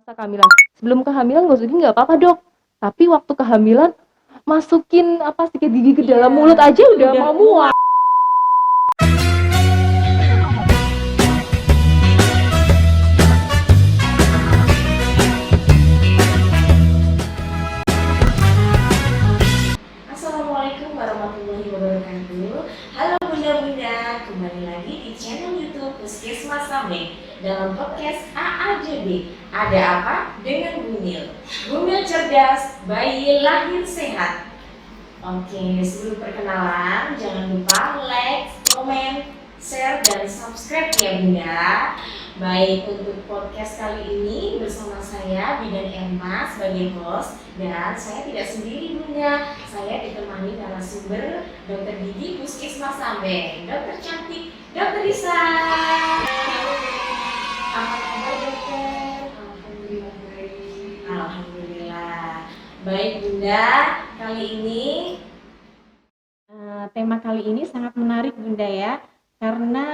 masa kehamilan. Sebelum kehamilan gosok gigi nggak apa-apa dok, tapi waktu kehamilan masukin sikat gigi ke dalam mulut aja udah mau mual. Assalamualaikum warahmatullahi wabarakatuh. Halo bunda-bunda, kembali lagi di channel YouTube Puskesmas Sambe dalam podcast AAJB. Ada apa dengan Bumil? Bumil cerdas, bayi lahir sehat. Oke, sebelum perkenalan, jangan lupa like, komen, share, dan subscribe ya bunda. Baik, untuk podcast kali ini bersama saya Bidan Emma sebagai host. Dan saya tidak sendiri bunda, saya ditemani narasumber dokter gigi Puskesmas Sambe, dokter cantik, dokter Risa. Apa kabar dokter? Alhamdulillah baik. Alhamdulillah. Baik bunda, kali ini Tema kali ini sangat menarik bunda ya, karena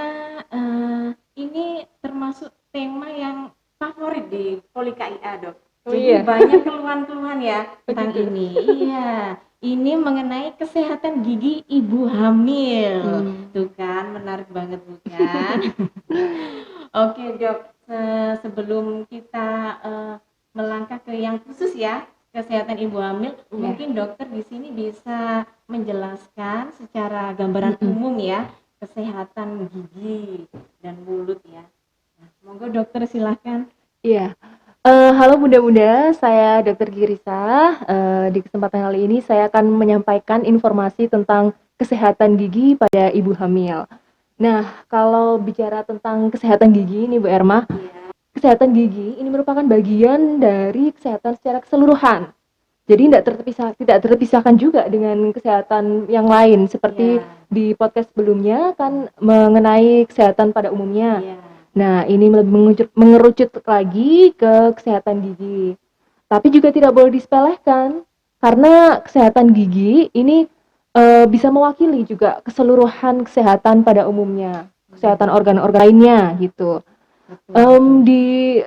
ini termasuk tema yang favorit di Poli KIA dok. Jadi banyak keluhan-keluhan ya tentang ini. Iya, ini mengenai kesehatan gigi ibu hamil. Tuh kan, menarik banget bukan? Oke dok, sebelum kita melangkah ke yang khusus ya, kesehatan ibu hamil, mungkin dokter di sini bisa menjelaskan secara gambaran umum ya kesehatan gigi dan mulut ya. Nah, monggo dokter silahkan. Iya. Halo bunda-bunda, saya Dr. Girisa. Di kesempatan kali ini saya akan menyampaikan informasi tentang kesehatan gigi pada ibu hamil. Nah, kalau bicara tentang kesehatan gigi ini Bu Erma, kesehatan gigi ini merupakan bagian dari kesehatan secara keseluruhan. Jadi tidak terpisahkan juga dengan kesehatan yang lain seperti di podcast sebelumnya kan mengenai kesehatan pada umumnya. Nah, ini lebih mengerucut lagi ke kesehatan gigi. Tapi juga tidak boleh disepelekan karena kesehatan gigi ini bisa mewakili juga keseluruhan kesehatan pada umumnya, kesehatan organ-organ lainnya gitu. Di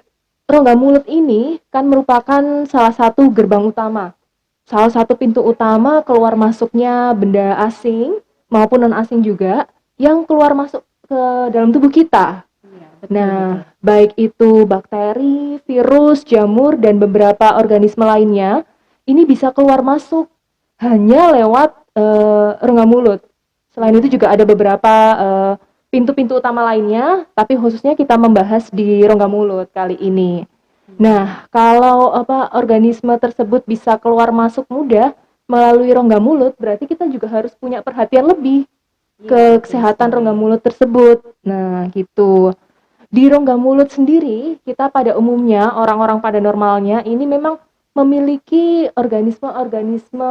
rongga mulut ini kan merupakan salah satu gerbang utama, salah satu pintu utama keluar masuknya benda asing maupun non asing juga yang keluar masuk ke dalam tubuh kita. Nah, baik itu bakteri, virus, jamur, dan beberapa organisme lainnya, ini bisa keluar masuk hanya lewat rongga mulut. Selain itu juga ada beberapa pintu-pintu utama lainnya, tapi khususnya kita membahas di rongga mulut kali ini. Nah, kalau organisme tersebut bisa keluar masuk mudah melalui rongga mulut, berarti kita juga harus punya perhatian lebih ke kesehatan rongga mulut tersebut. Nah, gitu. Di rongga mulut sendiri, kita pada umumnya, orang-orang pada normalnya, ini memang memiliki organisme-organisme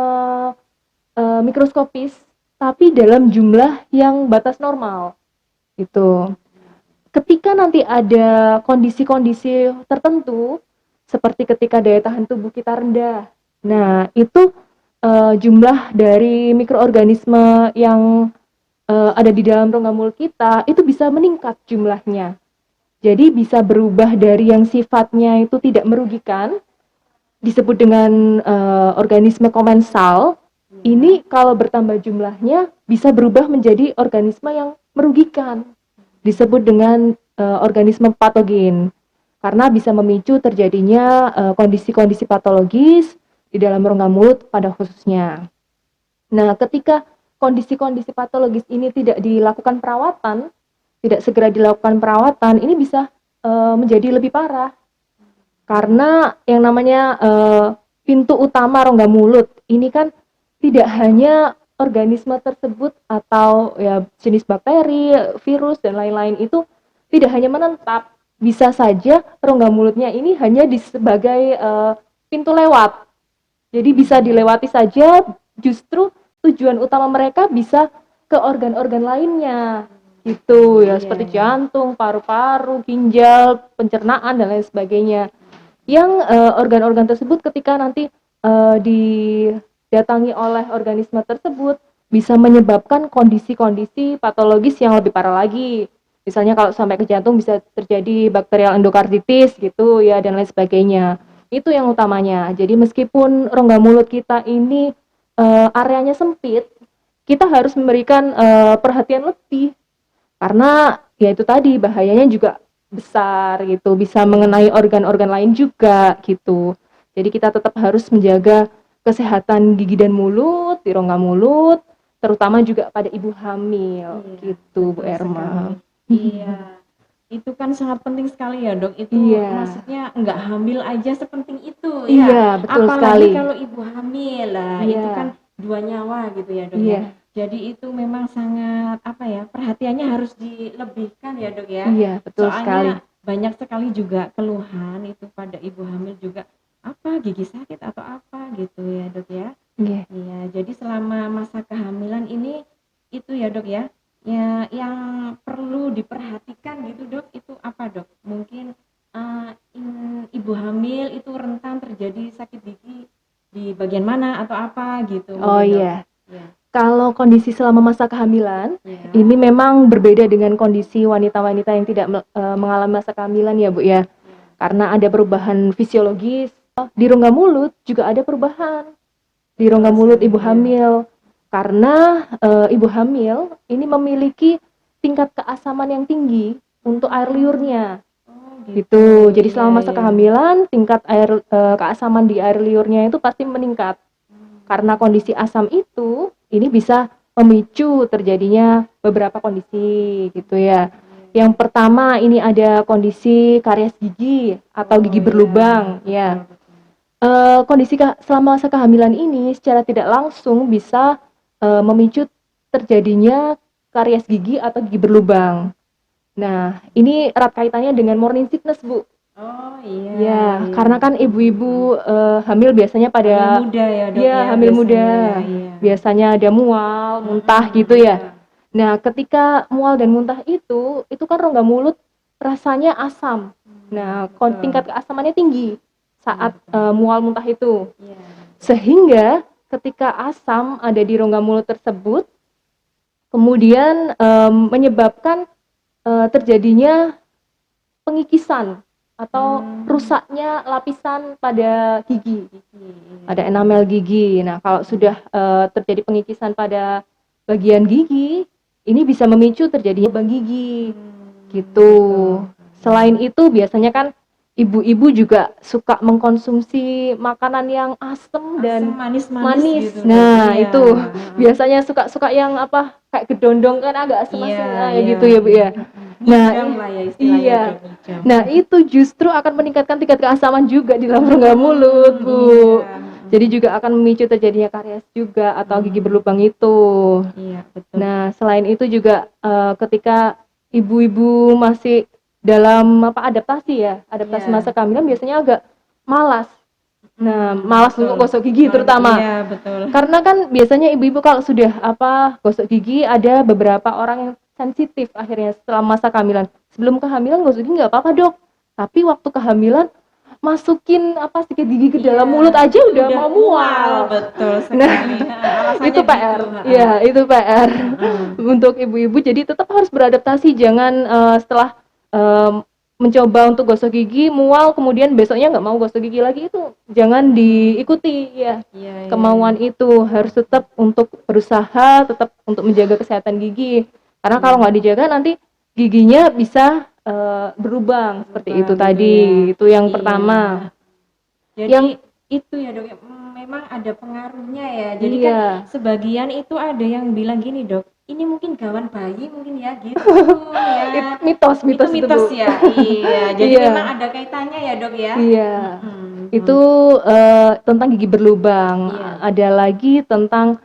mikroskopis, tapi dalam jumlah yang batas normal. Gitu. Ketika nanti ada kondisi-kondisi tertentu, seperti ketika daya tahan tubuh kita rendah, nah itu jumlah dari mikroorganisme yang ada di dalam rongga mulut kita, itu bisa meningkat jumlahnya. Jadi bisa berubah dari yang sifatnya itu tidak merugikan, disebut dengan organisme komensal. Ini kalau bertambah jumlahnya bisa berubah menjadi organisme yang merugikan, disebut dengan organisme patogen, karena bisa memicu terjadinya kondisi-kondisi patologis di dalam rongga mulut pada khususnya. Nah, ketika kondisi-kondisi patologis ini tidak dilakukan perawatan, tidak segera dilakukan perawatan, ini bisa menjadi lebih parah. Karena yang namanya pintu utama rongga mulut ini kan tidak hanya organisme tersebut atau ya jenis bakteri, virus dan lain-lain itu tidak hanya menetap, bisa saja rongga mulutnya ini hanya sebagai pintu lewat. Jadi bisa dilewati saja, justru tujuan utama mereka bisa ke organ-organ lainnya. Gitu ya, seperti jantung, paru-paru, ginjal, pencernaan dan lain sebagainya. Yang organ-organ tersebut ketika nanti didatangi oleh organisme tersebut bisa menyebabkan kondisi-kondisi patologis yang lebih parah lagi. Misalnya kalau sampai ke jantung bisa terjadi bakterial endokarditis gitu ya dan lain sebagainya. Itu yang utamanya. Jadi meskipun rongga mulut kita ini areanya sempit, kita harus memberikan perhatian lebih karena ya itu tadi bahayanya juga besar gitu, bisa mengenai organ-organ lain juga gitu. Jadi kita tetap harus menjaga kesehatan gigi dan mulut, di rongga mulut, terutama juga pada ibu hamil gitu Bu betul Erma. sekali. Iya, itu kan sangat penting sekali ya dok. Itu Iya. maksudnya nggak hamil aja sepenting itu ya. Iya, betul Apalagi sekali. kalau ibu hamil lah, Iya. itu kan 2 nyawa gitu ya dok Iya. ya. Jadi itu memang sangat apa ya, perhatiannya harus dilebihkan ya dok ya. Iya, betul sekali. Soalnya banyak sekali juga keluhan itu pada ibu hamil juga apa gigi sakit atau apa gitu ya dok ya. Iya. Iya, jadi selama masa kehamilan ini itu ya dok ya, ya yang perlu diperhatikan gitu dok, itu apa dok? Mungkin ibu hamil itu rentan terjadi sakit gigi di bagian mana atau apa gitu Oh mungkin, Dok? iya. Iya. Kalau kondisi selama masa kehamilan, Iya. ini memang berbeda dengan kondisi wanita-wanita yang tidak mengalami masa kehamilan ya Bu ya. Karena ada perubahan fisiologis. Di rongga mulut juga ada perubahan. Di rongga mulut ibu hamil. Karena ibu hamil ini memiliki tingkat keasaman yang tinggi untuk air liurnya. Oh, Gitu. Jadi Iya, selama masa iya. kehamilan, tingkat keasaman di air liurnya itu pasti meningkat. Karena kondisi asam itu, ini bisa memicu terjadinya beberapa kondisi gitu ya. Yang pertama ini ada kondisi karies gigi atau gigi berlubang ya. Kondisi selama masa kehamilan ini secara tidak langsung bisa memicu terjadinya karies gigi atau gigi berlubang. Nah, ini erat kaitannya dengan morning sickness, Bu. Oh iya. Ya, iya. karena kan ibu-ibu hamil biasanya pada Hamil muda ya dok iya, ya. hamil biasanya muda. ya, iya. Biasanya ada mual, muntah gitu ya. Nah, ketika mual dan muntah itu kan rongga mulut rasanya asam. Nah, betul. tingkat keasamannya tinggi saat mual muntah itu. Iya. Sehingga ketika asam ada di rongga mulut tersebut, kemudian menyebabkan terjadinya pengikisan atau rusaknya lapisan pada gigi, pada enamel gigi. Nah, kalau sudah terjadi pengikisan pada bagian gigi, ini bisa memicu terjadinya lubang gigi, gitu. Selain itu, biasanya kan ibu-ibu juga suka mengkonsumsi makanan yang asam dan manis manis. gitu, Nah, Dok. Iya. itu biasanya suka yang apa kayak gedondong kan agak asem-asem Iya, gitu ya Bu ya. Nah, Ngidam lah ya istilahnya, iya. Dok, ngidam. Nah, itu justru akan meningkatkan tingkat keasaman juga di dalam rongga mulut, Bu. Iya. Jadi juga akan memicu terjadinya karies juga atau gigi berlubang itu. Iya, betul. Nah, selain itu juga ketika ibu-ibu masih dalam adaptasi Iya. masa kehamilan biasanya agak malas. Nah, malas betul. untuk gosok gigi terutama. Iya, betul. Karena kan biasanya ibu-ibu kalau sudah gosok gigi, ada beberapa orang yang sensitif akhirnya setelah masa kehamilan. Sebelum kehamilan gosok gigi nggak apa-apa dok, tapi waktu kehamilan masukin sikat gigi ke dalam mulut aja udah mau mual. Betul Nah, sekali. Alasannya itu PR. gitu. Ya, itu PR untuk ibu-ibu. Jadi tetap harus beradaptasi, jangan setelah mencoba untuk gosok gigi mual kemudian besoknya nggak mau gosok gigi lagi, itu jangan diikuti ya. Iya, Kemauan itu harus tetap untuk berusaha tetap untuk menjaga kesehatan gigi, karena kalau nggak dijaga nanti giginya bisa berlubang seperti itu gitu tadi ya. itu yang Iya. pertama. Jadi Yang- itu ya dok, memang ada pengaruhnya ya. Jadi Iya. kan sebagian itu ada yang bilang gini dok, ini mungkin gawan bayi mungkin ya gitu ya. mitos Itu itu, mitos Bu. ya. Iya. Jadi Iya. memang ada kaitannya ya dok ya. Iya. Itu tentang gigi berlubang. Iya. Ada lagi tentang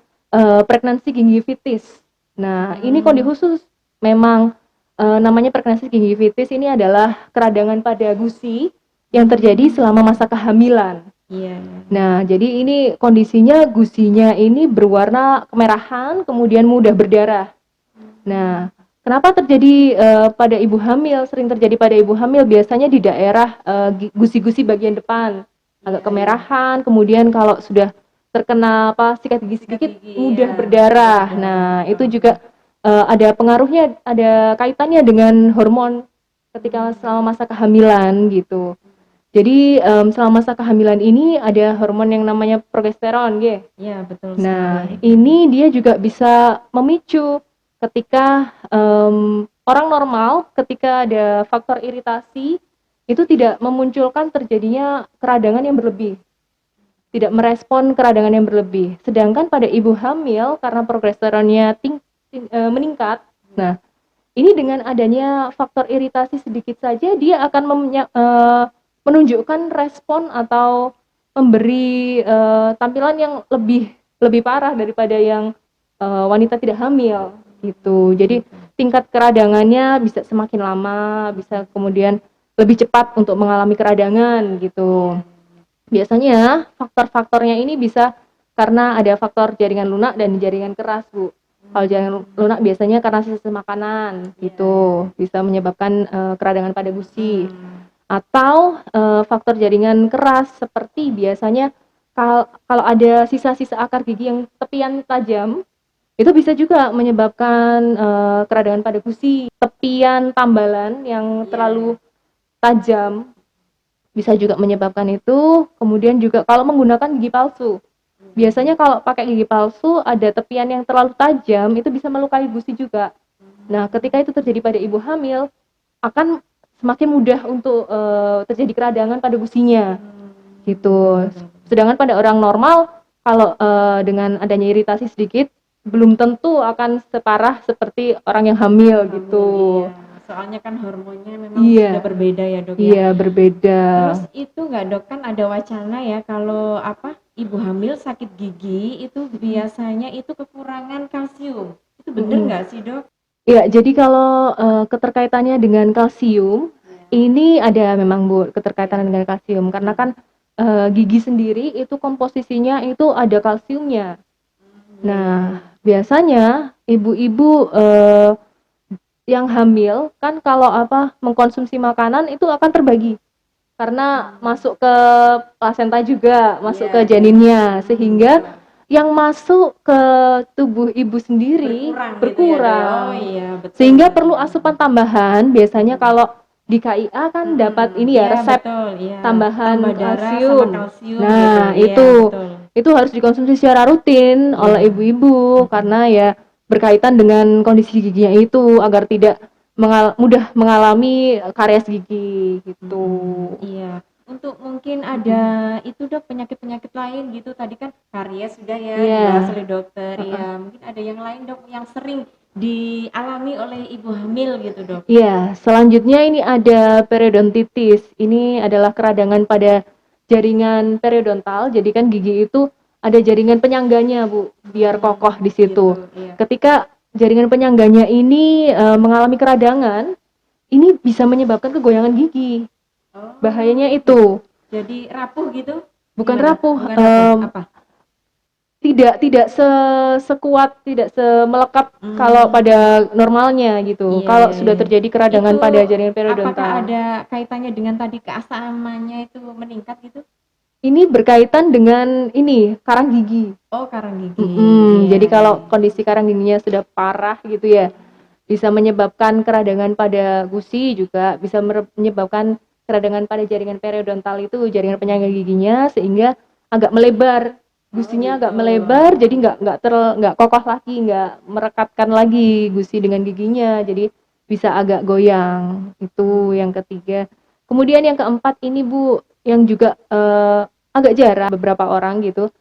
pregnancy gingivitis. Nah, ini kondisi khusus memang namanya pregnancy gingivitis. Ini adalah keradangan pada gusi yang terjadi selama masa kehamilan. Iya. Nah, jadi ini kondisinya gusinya ini berwarna kemerahan, kemudian mudah berdarah. Nah, kenapa terjadi pada ibu hamil? Sering terjadi pada ibu hamil biasanya di daerah gusi-gusi bagian depan agak kemerahan, kemudian kalau sudah terkena sikat gigi sedikit mudah berdarah. Nah, itu juga ada pengaruhnya, ada kaitannya dengan hormon ketika selama masa kehamilan gitu. Jadi selama masa kehamilan ini ada hormon yang namanya progesteron, gitu. Ya, betul Nah, sekali. ini dia juga bisa memicu ketika orang normal ketika ada faktor iritasi itu tidak memunculkan terjadinya keradangan yang berlebih, tidak merespon keradangan yang berlebih. Sedangkan pada ibu hamil karena progesteronnya meningkat, nah ini dengan adanya faktor iritasi sedikit saja dia akan menunjukkan respon atau memberi tampilan yang lebih lebih parah daripada yang wanita tidak hamil gitu. Jadi tingkat keradangannya bisa semakin lama, bisa kemudian lebih cepat untuk mengalami keradangan gitu. Biasanya faktor-faktornya ini bisa karena ada faktor jaringan lunak dan jaringan keras, Bu. Kalau jaringan lunak biasanya karena sisa makanan gitu, bisa menyebabkan keradangan pada gusi. Atau faktor jaringan keras seperti biasanya kalau ada sisa-sisa akar gigi yang tepian tajam, itu bisa juga menyebabkan keradangan pada gusi. Tepian tambalan yang terlalu tajam bisa juga menyebabkan itu. Kemudian juga kalau menggunakan gigi palsu, biasanya kalau pakai gigi palsu ada tepian yang terlalu tajam itu bisa melukai gusi juga. Nah, ketika itu terjadi pada ibu hamil akan semakin mudah untuk terjadi keradangan pada gusinya gitu. Sedangkan pada orang normal kalau dengan adanya iritasi sedikit belum tentu akan separah seperti orang yang hamil gitu. Iya. Soalnya kan hormonnya memang Iya. sudah berbeda ya, Dok ya. Iya, berbeda. Terus itu nggak, Dok, kan ada wacana ya kalau ibu hamil sakit gigi itu biasanya itu kekurangan kalsium. Itu bener nggak sih, Dok? Ya, jadi kalau keterkaitannya dengan kalsium, ini ada memang Bu keterkaitan dengan kalsium karena kan gigi sendiri itu komposisinya itu ada kalsiumnya. Nah, biasanya ibu-ibu yang hamil kan kalau mengkonsumsi makanan itu akan terbagi karena masuk ke plasenta juga, masuk ke janinnya sehingga yang masuk ke tubuh ibu sendiri Berkurang gitu ya, Dok? berkurang. Oh iya, betul. Sehingga perlu asupan tambahan. Biasanya kalau di KIA kan dapat ini ya Iya, resep betul, iya. tambahan Tambah darah kalsium. sama kalsium Nah, gitu. Iya, itu betul. itu harus dikonsumsi secara rutin oleh ibu-ibu karena ya berkaitan dengan kondisi giginya itu agar tidak mudah mengalami karies gigi gitu. Iya. Untuk mungkin ada itu, Dok, penyakit-penyakit lain gitu. Tadi kan karies sudah ya Iya. dibahas oleh dokter. Iya, mungkin ada yang lain, Dok, yang sering dialami oleh ibu hamil gitu, Dok. Iya, selanjutnya ini ada periodontitis. Ini adalah keradangan pada jaringan periodontal. Jadi kan gigi itu ada jaringan penyangganya, Bu, biar kokoh di situ. Gitu, iya. Ketika jaringan penyangganya ini mengalami keradangan, ini bisa menyebabkan kegoyangan gigi. Oh, Bahayanya itu. jadi rapuh gitu? Bukan Gimana? rapuh, Bukan rapuh. Apa? tidak sekuat, tidak semelekat kalau pada normalnya gitu. Iya, Kalau iya, sudah iya. terjadi keradangan Itu pada jaringan periodontal. apakah ada kaitannya dengan tadi keasamannya itu meningkat gitu? Ini berkaitan dengan ini karang gigi. Oh, karang gigi. Iya. Jadi kalau kondisi karang giginya sudah parah gitu ya, bisa menyebabkan keradangan pada gusi, juga bisa menyebabkan keradangan pada jaringan periodontal itu, jaringan penyangga giginya, sehingga agak melebar, gusinya agak melebar, jadi nggak kokoh lagi, nggak merekatkan lagi gusi dengan giginya, jadi bisa agak goyang. Itu yang ketiga. Kemudian yang keempat ini Bu, yang juga agak jarang beberapa orang gitu,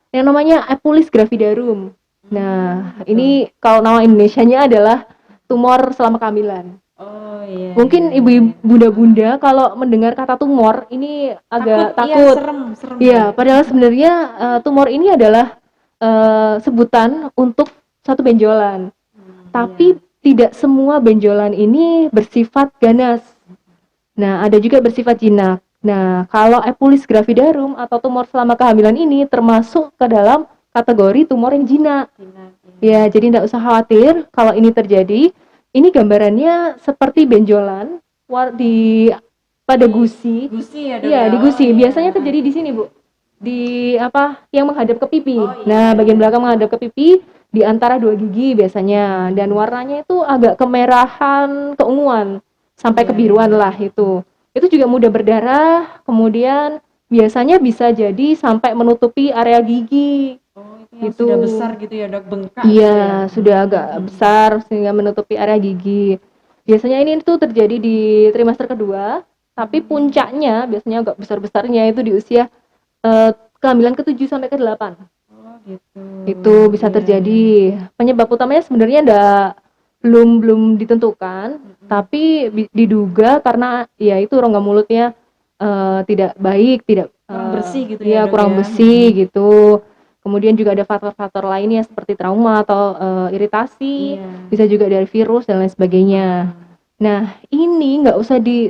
yang namanya Epulis gravidarum. Nah, ini kalau nama Indonesianya adalah tumor selama kehamilan. Oh iya. Mungkin ibu bunda-bunda kalau mendengar kata tumor ini agak Iya, takut. serem. Iya, padahal sebenarnya tumor ini adalah sebutan untuk satu benjolan. Tapi tidak semua benjolan ini bersifat ganas. Nah, ada juga bersifat jinak. Nah, kalau Epulis gravidarum atau tumor selama kehamilan ini termasuk ke dalam kategori tumor yang jinak. Ya, jadi tidak usah khawatir kalau ini terjadi. Ini gambarannya seperti benjolan pada gusi. Gusi ya, Dok? Iya, di gusi. Oh, iya. Biasanya terjadi di sini, Bu. Di yang menghadap ke pipi. Oh, iya. Nah, bagian belakang menghadap ke pipi. di antara dua gigi biasanya, dan warnanya itu agak kemerahan, keunguan, sampai Iya, kebiruan iya. lah itu. Itu juga mudah berdarah, kemudian biasanya bisa jadi sampai menutupi area gigi, Oh, itu yang gitu. sudah besar gitu ya, Dok, bengkak gitu ya? Iya, sudah agak besar sehingga menutupi area gigi. Biasanya ini tuh terjadi di trimester kedua, tapi puncaknya biasanya agak besar-besarnya itu di usia kehamilan ke-7 sampai ke-8. Oh, gitu. Itu bisa Iya, terjadi. iya. Penyebab utamanya sebenarnya belum ditentukan, tapi diduga karena ya itu rongga mulutnya tidak baik, tidak Kurang bersih gitu ya, ya Dok kurang ya? bersih gitu. Kemudian juga ada faktor-faktor lainnya seperti trauma atau iritasi, Iya. bisa juga dari virus dan lain sebagainya. Nah, ini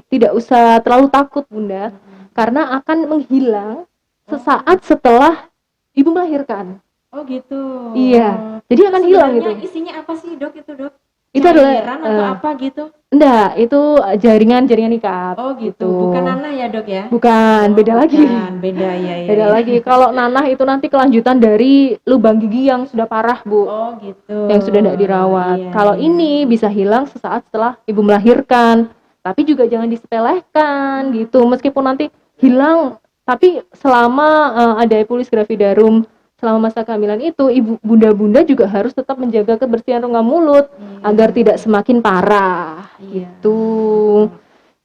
tidak usah terlalu takut Bunda, karena akan menghilang sesaat setelah ibu melahirkan. Oh, gitu. Iya, Oh, jadi itu akan hilang sebenarnya gitu. isinya apa sih, Dok, itu, Dok? Itu adalah Cairan atau apa gitu? enggak, itu jaringan ikat Oh, gitu. gitu. Bukan nanah ya, Dok ya? Bukan, Oh, beda lagi. bukan. Beda, ya, ya, Beda ya. lagi. Kalau nanah itu nanti kelanjutan dari lubang gigi yang sudah parah, Bu. Oh, gitu. Yang sudah tidak dirawat. Iya, Kalau iya. ini bisa hilang sesaat setelah ibu melahirkan. Tapi juga jangan disepelekan gitu. Meskipun nanti hilang, tapi selama ada epulis gravidarum selama masa kehamilan itu, ibu bunda-bunda juga harus tetap menjaga kebersihan rongga mulut agar tidak semakin parah. Iya. Gitu.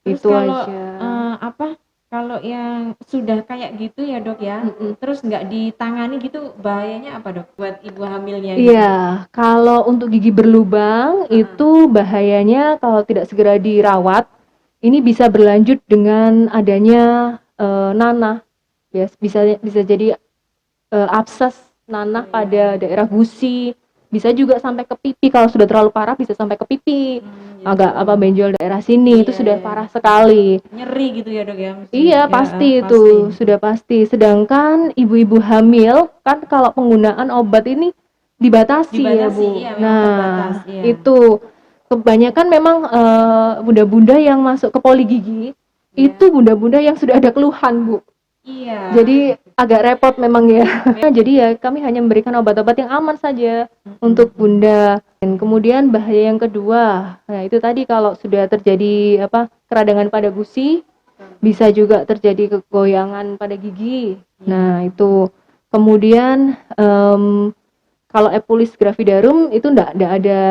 Terus Itu kalau aja. kalau yang sudah kayak gitu ya, Dok ya, terus nggak ditangani gitu bahayanya apa, Dok, buat ibu hamilnya gitu? Iya, kalau untuk gigi berlubang itu bahayanya kalau tidak segera dirawat, ini bisa berlanjut dengan adanya nanah. Ya, bisa jadi abses nanah pada daerah gusi, bisa juga sampai ke pipi. Kalau sudah terlalu parah bisa sampai ke pipi, agak Gitu. benjol daerah sini, itu Iya, sudah iya. parah sekali. Nyeri gitu ya, Dok ya? Iya, Ya, pasti itu, pasti. sudah pasti. Sedangkan ibu-ibu hamil kan kalau penggunaan obat ini dibatasi ya, Dibatasi, Bu. iya, memang terbatas, Nah, iya. itu kebanyakan memang bunda-bunda yang masuk ke poligigi Iya. itu bunda-bunda yang sudah ada keluhan, Bu. Iya. Jadi agak repot memang ya. Jadi ya kami hanya memberikan obat-obat yang aman saja untuk bunda. Dan kemudian bahaya yang kedua, nah itu tadi kalau sudah terjadi keradangan pada gusi, bisa juga terjadi kegoyangan pada gigi. Nah itu kemudian kalau epulis gravidarum itu enggak ada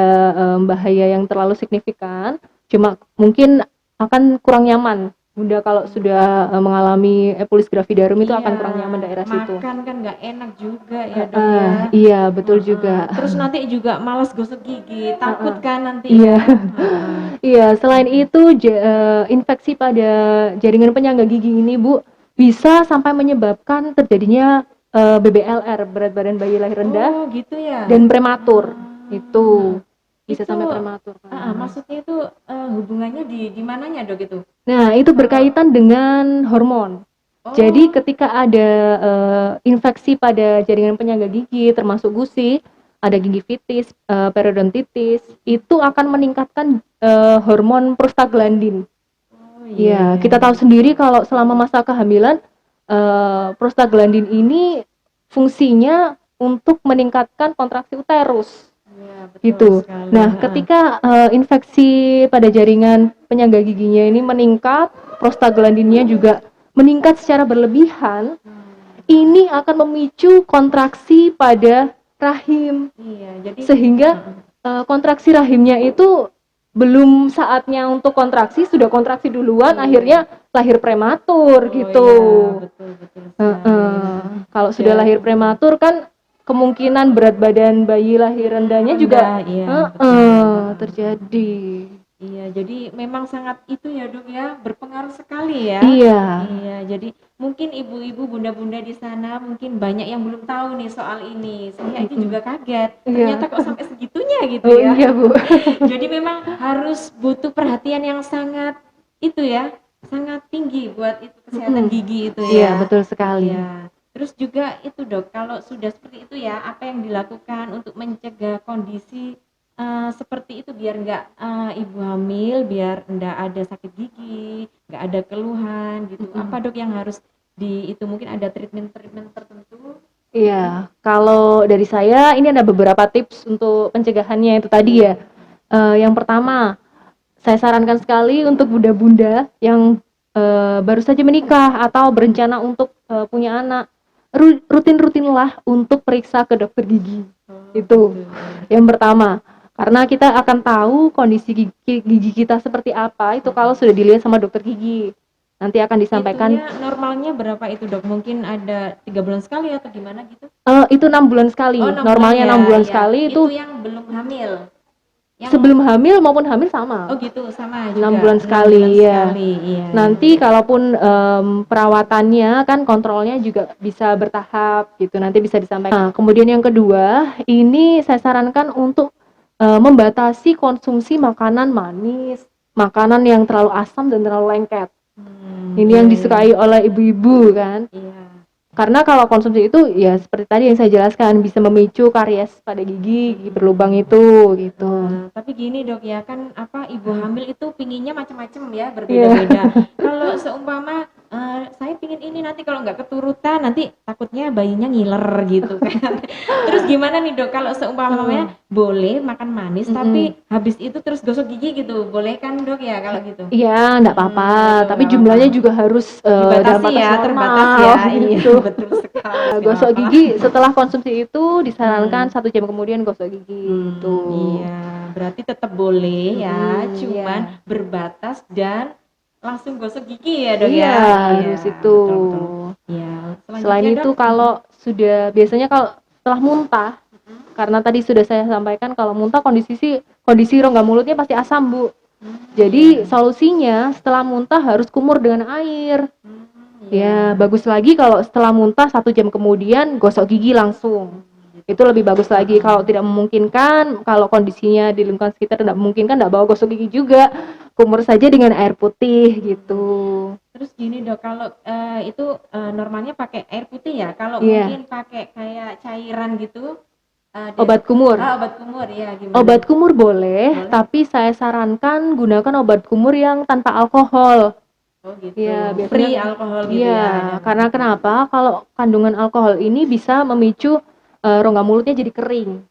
bahaya yang terlalu signifikan, cuma mungkin akan kurang nyaman. Bunda kalau sudah mengalami epulis gravidarum itu akan kurang nyaman daerah situ. Makan kan nggak enak juga ya, Dok ya. Iya, betul juga. Terus nanti juga malas gosok gigi, takut kan nanti Iya. ya. Iya, selain itu infeksi pada jaringan penyangga gigi ini, Bu, bisa sampai menyebabkan terjadinya BBLR, berat badan bayi lahir rendah, Oh, gitu ya. dan prematur. Itu bisa sampai prematur. Maksudnya itu hubungannya di mananya, Dok, itu? Nah, itu berkaitan dengan hormon. Jadi ketika ada infeksi pada jaringan penyangga gigi termasuk gusi, ada gingivitis, periodontitis, itu akan meningkatkan hormon prostaglandin. Iya, kita tahu sendiri kalau selama masa kehamilan prostaglandin ini fungsinya untuk meningkatkan kontraksi uterus. Gitu. Nah, ketika infeksi pada jaringan penyangga giginya ini meningkat, prostaglandinnya juga meningkat secara berlebihan, ini akan memicu kontraksi pada rahim. Iya, jadi Sehingga kontraksi rahimnya itu belum saatnya untuk kontraksi, sudah kontraksi duluan, akhirnya lahir prematur gitu. Kalau sudah lahir prematur kan kemungkinan berat badan bayi lahir rendahnya juga terjadi. Iya, jadi memang sangat itu ya, Dok ya, berpengaruh sekali ya. Iya. Iya, jadi mungkin ibu-ibu, bunda-bunda di sana mungkin banyak yang belum tahu nih soal ini. Saya aja juga kaget. Ternyata kok sampai segitunya gitu ya. Iya, Bu. Jadi memang harus butuh perhatian yang sangat itu ya, sangat tinggi buat itu kesehatan gigi itu Iya, ya. betul sekali. Iya. Terus juga itu, Dok, kalau sudah seperti itu ya, apa yang dilakukan untuk mencegah kondisi seperti itu biar nggak ibu hamil, biar nggak ada sakit gigi, nggak ada keluhan gitu. Apa, Dok, yang harus itu mungkin ada treatment tertentu? Iya, kalau dari saya ini ada beberapa tips untuk pencegahannya itu tadi ya. Yang pertama, saya sarankan sekali untuk bunda-bunda yang baru saja menikah atau berencana untuk punya anak, rutin-rutinlah untuk periksa ke dokter gigi. Itu yang pertama. Karena kita akan tahu kondisi gigi kita seperti apa itu kalau sudah dilihat sama dokter gigi. Nanti akan disampaikan. Itunya normalnya berapa itu dok? Mungkin ada 3 bulan sekali atau gimana gitu? Itu 6 bulan sekali. Oh, 6 Normalnya bulan 6 ya, bulan iya. sekali Itu itu yang belum hamil. Yang sebelum hamil maupun hamil sama. Oh gitu, sama juga. 6 bulan 6 sekali bulan ya. sekali, iya. Nanti kalaupun perawatannya kan kontrolnya juga bisa bertahap gitu. Nanti bisa disampaikan. Nah, kemudian yang kedua, ini saya sarankan untuk membatasi konsumsi makanan manis, makanan yang terlalu asam dan terlalu lengket. Ini iya, yang disukai oleh ibu-ibu kan. Iya. Karena kalau konsumsi itu ya seperti tadi yang saya jelaskan bisa memicu karies pada gigi berlubang itu gitu. Tapi gini dok ya, kan apa ibu hamil itu pinginnya macam-macam ya, berbeda-beda. Kalau seumpama saya pingin ini, nanti kalau nggak keturutan nanti takutnya bayinya ngiler gitu kan. Terus gimana nih dok kalau seumpamanya boleh makan manis tapi habis itu terus gosok gigi gitu, boleh kan dok ya kalau gitu? Iya, enggak apa-apa, Gitu, tapi nggak jumlahnya apa-apa. juga harus dalam Dibatasi batas ya, terbatas normal ya. Iya, gitu. betul sekali. Nggak Gosok apa-apa. gigi setelah konsumsi itu disarankan 1 jam kemudian gosok gigi gitu. Iya, berarti tetap boleh ya, cuman iya. berbatas dan langsung gosok gigi ya dok Iya, ya. harus itu. Betul. Iya, Selain selanjutnya itu dok. kalau sudah biasanya kalau setelah muntah, karena tadi sudah saya sampaikan kalau muntah kondisi rongga mulutnya pasti asam, Bu. Jadi solusinya setelah muntah harus kumur dengan air. Ya, bagus lagi kalau setelah muntah 1 jam kemudian gosok gigi langsung. Itu lebih bagus lagi. Kalau tidak memungkinkan, kalau kondisinya di lingkungan sekitar tidak memungkinkan, tidak bawa gosok gigi juga, kumur saja dengan air putih gitu. Terus gini dok, kalau itu normalnya pakai air putih ya. Kalau Iya. mungkin pakai kayak cairan gitu, Obat kumur. obat kumur ya gimana? Obat kumur boleh, tapi saya sarankan gunakan obat kumur yang tanpa alkohol. Oh gitu. Iya, biasanya Free alkohol gitu iya, ya. ada. karena kenapa? Kalau kandungan alkohol ini bisa memicu rongga mulutnya jadi kering.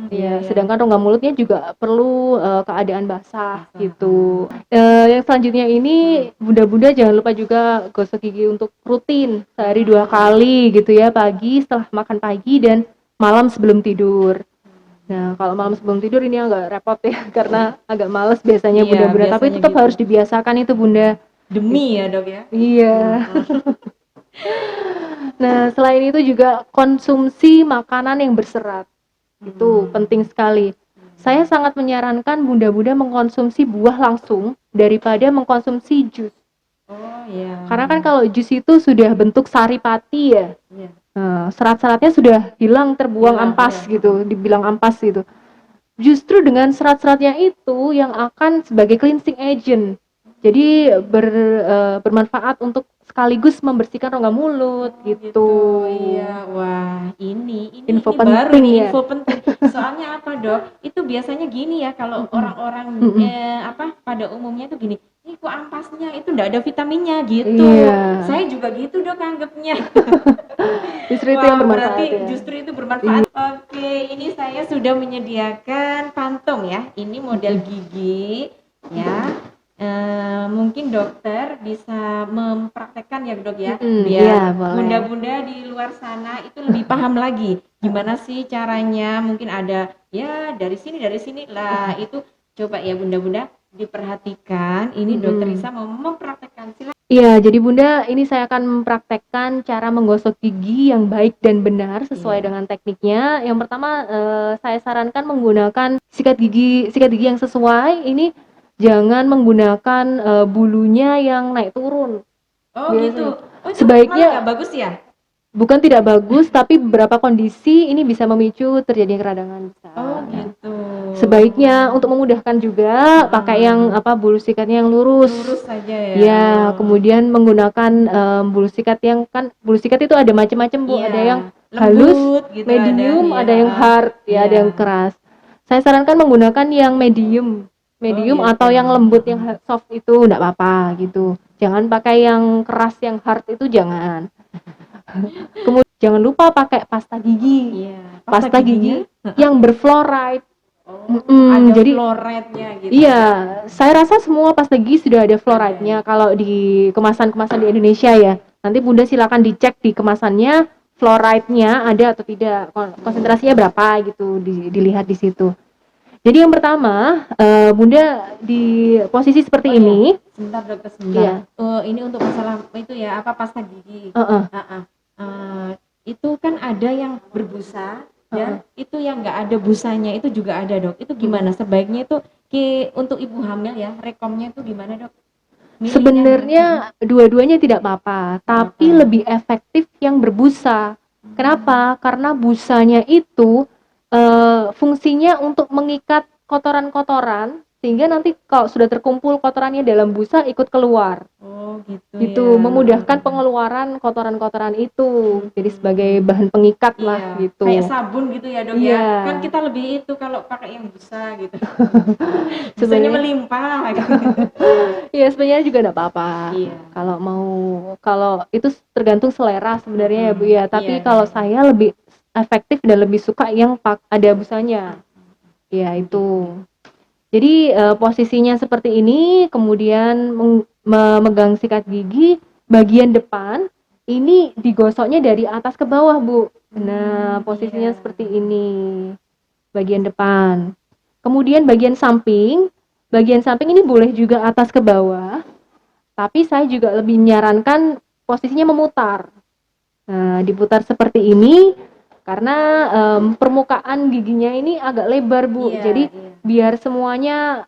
Iya, sedangkan rongga mulutnya juga perlu keadaan basah gitu. Yang selanjutnya ini bunda-bunda jangan lupa juga gosok gigi untuk rutin sehari 2 kali gitu ya, pagi setelah makan pagi dan malam sebelum tidur. Nah, kalau malam sebelum tidur ini agak repot ya karena agak males biasanya Iya, bunda-bunda, tapi biasanya tetap gitu. harus dibiasakan itu bunda. Demi ya dok ya. Iya. Nah, selain itu juga konsumsi makanan yang berserat. Itu penting sekali. Saya sangat menyarankan bunda-bunda mengkonsumsi buah langsung daripada mengkonsumsi jus. Oh iya. Karena kan kalau jus itu sudah bentuk saripati ya. Iya. Serat-seratnya sudah hilang, terbuang Hilang, ampas iya. gitu, dibilang ampas gitu. Justru dengan serat-seratnya itu yang akan sebagai cleansing agent. Jadi bermanfaat untuk sekaligus membersihkan rongga mulut gitu. Iya, wah ini Info baru penting nih ya. info penting. Soalnya apa dok? Itu biasanya gini ya kalau orang-orang pada umumnya tuh gini. Ini kok ampasnya itu enggak ada vitaminnya gitu. Iya. Saya juga gitu dok anggapnya. Justru itu yang bermanfaat berarti ya. justru itu bermanfaat. Oke, ini saya sudah menyediakan pantong ya. Ini model gigi ya. Mungkin dokter bisa mempraktekkan ya dok ya, biar iya, boleh. bunda-bunda di luar sana itu lebih paham lagi gimana sih caranya. Mungkin ada ya dari sini lah, itu coba ya bunda-bunda diperhatikan. Ini dokter Risa mau mempraktekkan. Iya, jadi bunda ini saya akan mempraktekkan cara menggosok gigi yang baik dan benar sesuai dengan tekniknya. Yang pertama saya sarankan menggunakan sikat gigi yang sesuai. Ini jangan menggunakan bulunya yang naik turun. Oh Biasanya. gitu. Oh, itu Sebaiknya malah nggak bagus ya? bukan tidak bagus, tapi beberapa kondisi ini bisa memicu terjadinya keradangan besar. Oh gitu. Sebaiknya untuk memudahkan juga pakai yang bulu sikatnya yang lurus. Lurus saja ya. Ya, kemudian menggunakan bulu sikat yang kan bulu sikat itu ada macam-macam Bu. Iya, Ada yang lembut halus, gitu, medium, ada, ada yang hard, ya, ada yang keras. Saya sarankan menggunakan yang medium gitu. atau yang lembut, yang soft itu enggak apa-apa gitu. Jangan pakai yang keras, yang hard itu jangan. Kemudian jangan lupa pakai pasta gigi. Iya, Pasta giginya, gigi yang berfluoride. oh, Mm-mm, ada jadi fluoride-nya gitu. iya, saya rasa semua pasta gigi sudah ada fluoride-nya kalau di kemasan-kemasan di Indonesia ya. Nanti Bunda silakan dicek di kemasannya fluoride-nya ada atau tidak, konsentrasinya berapa gitu, dilihat di situ. Jadi yang pertama, Bunda di posisi seperti Oh ini. iya, sebentar dokter sebentar. Iya. Ini untuk masalah itu ya, apa pasta gigi. Heeh. Itu kan ada yang berbusa dan itu yang nggak ada busanya itu juga ada dok. Itu gimana? Sebaiknya itu untuk ibu hamil ya, rekomnya itu gimana dok? Milihnya Sebenarnya dua-duanya tidak apa-apa, tapi lebih efektif yang berbusa. Kenapa? Karena busanya itu fungsinya untuk mengikat kotoran-kotoran sehingga nanti kalau sudah terkumpul kotorannya dalam busa ikut keluar. Oh gitu Gitu, ya. memudahkan pengeluaran kotoran-kotoran itu. Jadi sebagai bahan pengikat lah Iya, gitu. kayak sabun gitu ya dok Iya. ya. Kan kita lebih itu kalau pakai yang busa gitu. Busanya Sebenarnya melimpah gitu. ya sebenarnya juga enggak apa-apa. Iya. Kalau itu tergantung selera sebenarnya ya Bu ya. Tapi Iya, kalau iya. saya lebih efektif dan lebih suka yang ada busanya. Ya itu. Jadi posisinya seperti ini, kemudian memegang sikat gigi bagian depan ini digosoknya dari atas ke bawah Bu. Nah posisinya Iya. seperti ini, bagian depan. Kemudian bagian samping ini boleh juga atas ke bawah, tapi saya juga lebih menyarankan posisinya memutar. Nah diputar seperti ini karena permukaan giginya ini agak lebar Bu, Iya, jadi iya. biar semuanya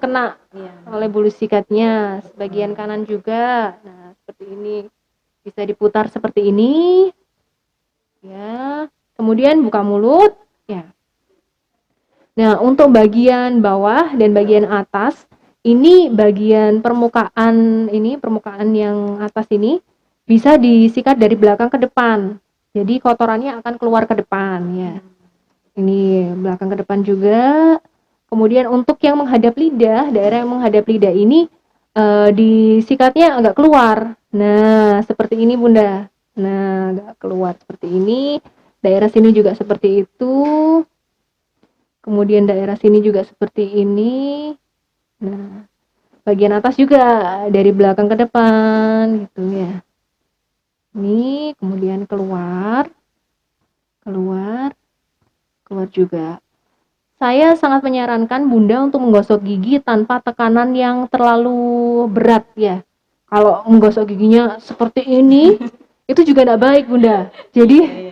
kena Iya. oleh bulu sikatnya. Sebagian kanan juga, nah seperti ini bisa diputar seperti ini ya. Kemudian buka mulut ya. Nah untuk bagian bawah dan bagian atas ini bagian permukaan yang atas ini bisa disikat dari belakang ke depan. Jadi kotorannya akan keluar ke depan ya. Ini belakang ke depan juga. Kemudian untuk yang menghadap lidah, daerah yang menghadap lidah ini disikatnya agak keluar. Nah, seperti ini Bunda. Nah, agak keluar seperti ini. Daerah sini juga seperti itu. Kemudian daerah sini juga seperti ini. Nah, bagian atas juga dari belakang ke depan gitu ya. Ini kemudian keluar juga. Saya sangat menyarankan Bunda untuk menggosok gigi tanpa tekanan yang terlalu berat ya. Kalau menggosok giginya seperti ini, itu juga tidak baik Bunda. Jadi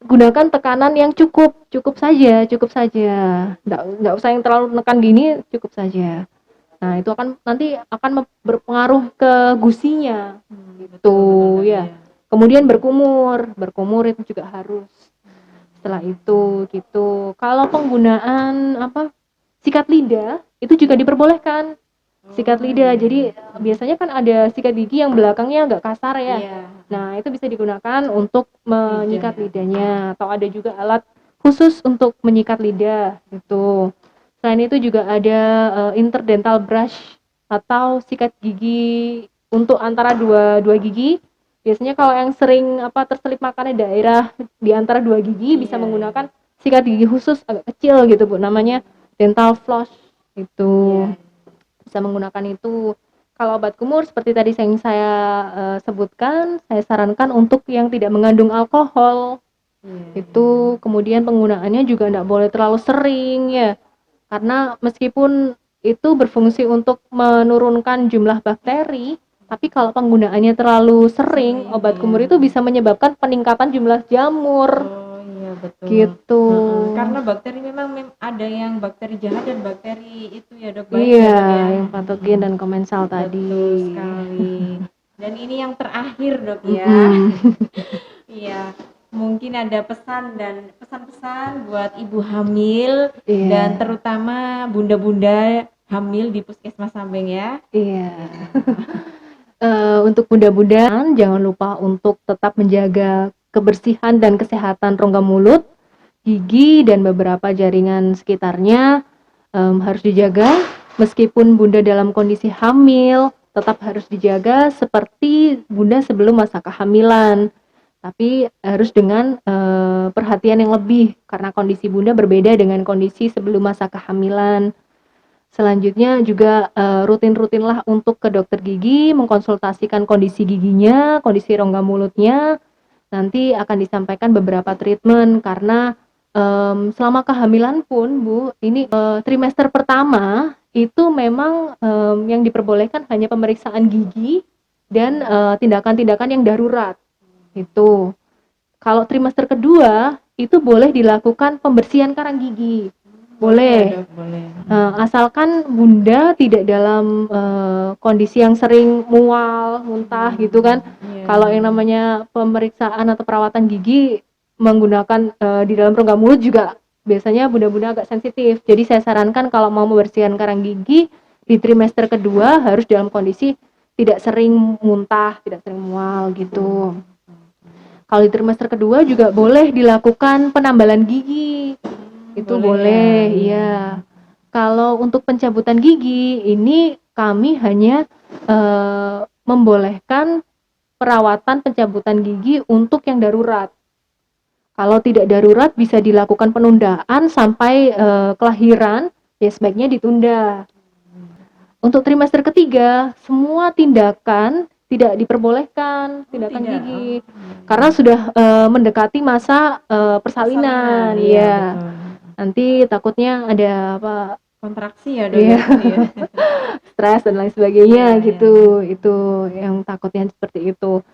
gunakan tekanan yang cukup saja. Nggak usah yang terlalu menekan gini, cukup saja. Nah itu nanti akan berpengaruh ke gusinya, gitu ya. Kemudian berkumur itu juga harus. Setelah itu gitu. Kalau penggunaan sikat lidah itu juga diperbolehkan. Sikat lidah. Jadi biasanya kan ada sikat gigi yang belakangnya agak kasar ya. Iya. Nah, itu bisa digunakan untuk menyikat lidahnya, atau ada juga alat khusus untuk menyikat lidah gitu. Selain itu juga ada interdental brush atau sikat gigi untuk antara dua gigi. Biasanya kalau yang sering terselip makannya daerah di antara dua gigi bisa menggunakan sikat gigi khusus agak kecil gitu Bu, namanya dental floss itu. Bisa menggunakan itu. Kalau obat kumur seperti tadi yang saya sebutkan, saya sarankan untuk yang tidak mengandung alkohol. Itu kemudian penggunaannya juga tidak boleh terlalu sering ya. Karena meskipun itu berfungsi untuk menurunkan jumlah bakteri, tapi kalau penggunaannya terlalu sering, obat kumur itu bisa menyebabkan peningkatan jumlah jamur. Oh iya betul. Gitu. Karena bakteri memang ada yang bakteri jahat dan bakteri itu ya dok. Iya, yang patogen dan komensal tadi. Betul sekali. Dan ini yang terakhir dok ya. Iya. Mungkin ada pesan-pesan buat ibu hamil dan terutama bunda-bunda hamil di Puskesmas Sambeng ya. Iya. Untuk bunda-bunda jangan lupa untuk tetap menjaga kebersihan dan kesehatan rongga mulut, gigi dan beberapa jaringan sekitarnya harus dijaga. Meskipun bunda dalam kondisi hamil, tetap harus dijaga seperti bunda sebelum masa kehamilan. Tapi harus dengan perhatian yang lebih karena kondisi Bunda berbeda dengan kondisi sebelum masa kehamilan. Selanjutnya juga rutin-rutinlah untuk ke dokter gigi, mengkonsultasikan kondisi giginya, kondisi rongga mulutnya. Nanti akan disampaikan beberapa treatment karena selama kehamilan pun Bu, ini trimester pertama itu memang yang diperbolehkan hanya pemeriksaan gigi dan tindakan-tindakan yang darurat. Itu. Kalau trimester kedua itu boleh dilakukan pembersihan karang gigi. Boleh. Ya, Dok, boleh. Asalkan Bunda tidak dalam kondisi yang sering mual, muntah gitu kan. Iya. Kalau yang namanya pemeriksaan atau perawatan gigi menggunakan di dalam rongga mulut juga biasanya bunda-bunda agak sensitif. Jadi saya sarankan kalau mau membersihkan karang gigi di trimester kedua harus dalam kondisi tidak sering muntah, tidak sering mual gitu. Kalau di trimester kedua juga boleh dilakukan penambalan gigi. Itu boleh, iya. Kalau untuk pencabutan gigi ini kami hanya membolehkan perawatan pencabutan gigi untuk yang darurat. Kalau tidak darurat bisa dilakukan penundaan sampai kelahiran, ya sebaiknya ditunda. Untuk trimester ketiga, semua tindakan tidak diperbolehkan, tindakan Tidak. gigi. Karena sudah mendekati masa persalinan, ya. Betul. Nanti takutnya ada apa Kontraksi ya, Dok. Iya. Ya. stres dan lain sebagainya Iya, gitu. Itu yang takutnya seperti itu.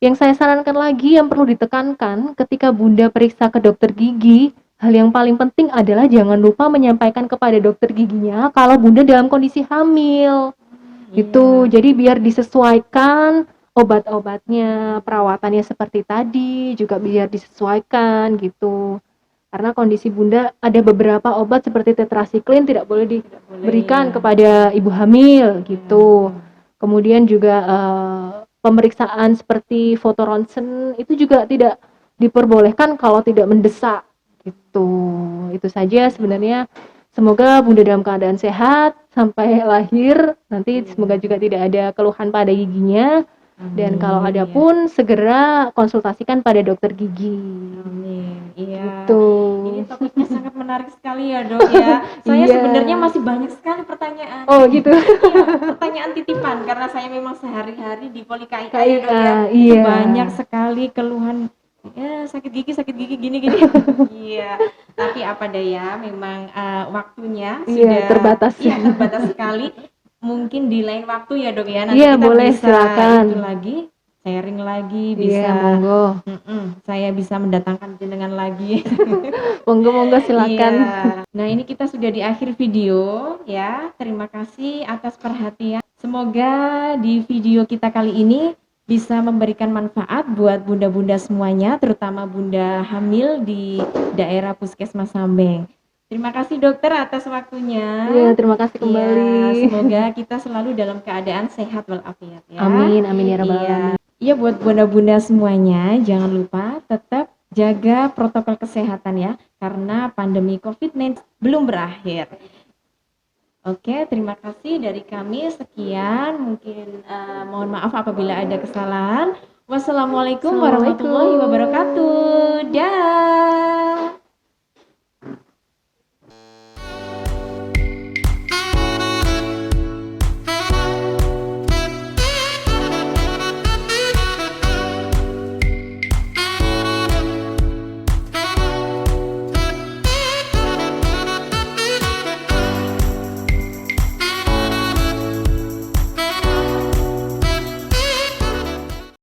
Yang saya sarankan lagi yang perlu ditekankan ketika Bunda periksa ke dokter gigi, hal yang paling penting adalah jangan lupa menyampaikan kepada dokter giginya kalau Bunda dalam kondisi hamil. Gitu. Jadi biar disesuaikan obat-obatnya, perawatannya seperti tadi juga biar disesuaikan gitu. Karena kondisi Bunda ada beberapa obat seperti tetrasiklin tidak boleh diberikan kepada ibu hamil gitu. Kemudian juga pemeriksaan seperti foto ronsen itu juga tidak diperbolehkan kalau tidak mendesak gitu. Itu saja sebenarnya. Semoga Bunda dalam keadaan sehat sampai lahir. Nanti semoga juga tidak ada keluhan pada giginya. Dan kalau ada pun segera konsultasikan pada dokter gigi. Amin. Iya. Gitu. Ini topiknya sangat menarik sekali ya, Dok ya. Saya Iya. sebenarnya masih banyak sekali pertanyaan. Oh gitu. Iya, pertanyaan titipan karena saya memang sehari-hari di Poli KIA ya, Dok ya. Iya. Banyak sekali keluhan ya sakit gigi gini-gini. Iya. Tapi apa daya memang waktunya sudah terbatas. Iya, terbatas sekali. Mungkin di lain waktu ya, Dok ya. Nanti Iya, kita boleh, bisa silakan. itu lagi sharing lagi, bisa Iya, monggo. saya bisa mendatangkan jenengan lagi. Monggo silakan. Iya. Nah, ini kita sudah di akhir video ya. Terima kasih atas perhatian. Semoga di video kita kali ini bisa memberikan manfaat buat bunda-bunda semuanya, terutama bunda hamil di daerah Puskesmas Sambeng. Terima kasih dokter atas waktunya. Iya, terima kasih kembali. Iya, semoga kita selalu dalam keadaan sehat walafiat ya. Amin ya rabbal Iya. alamin. Iya, buat bunda-bunda semuanya, jangan lupa tetap jaga protokol kesehatan ya, karena pandemi COVID-19 belum berakhir. Oke, terima kasih dari kami. Sekian, mungkin mohon maaf apabila ada kesalahan. Wassalamualaikum warahmatullahi wabarakatuh. Dah.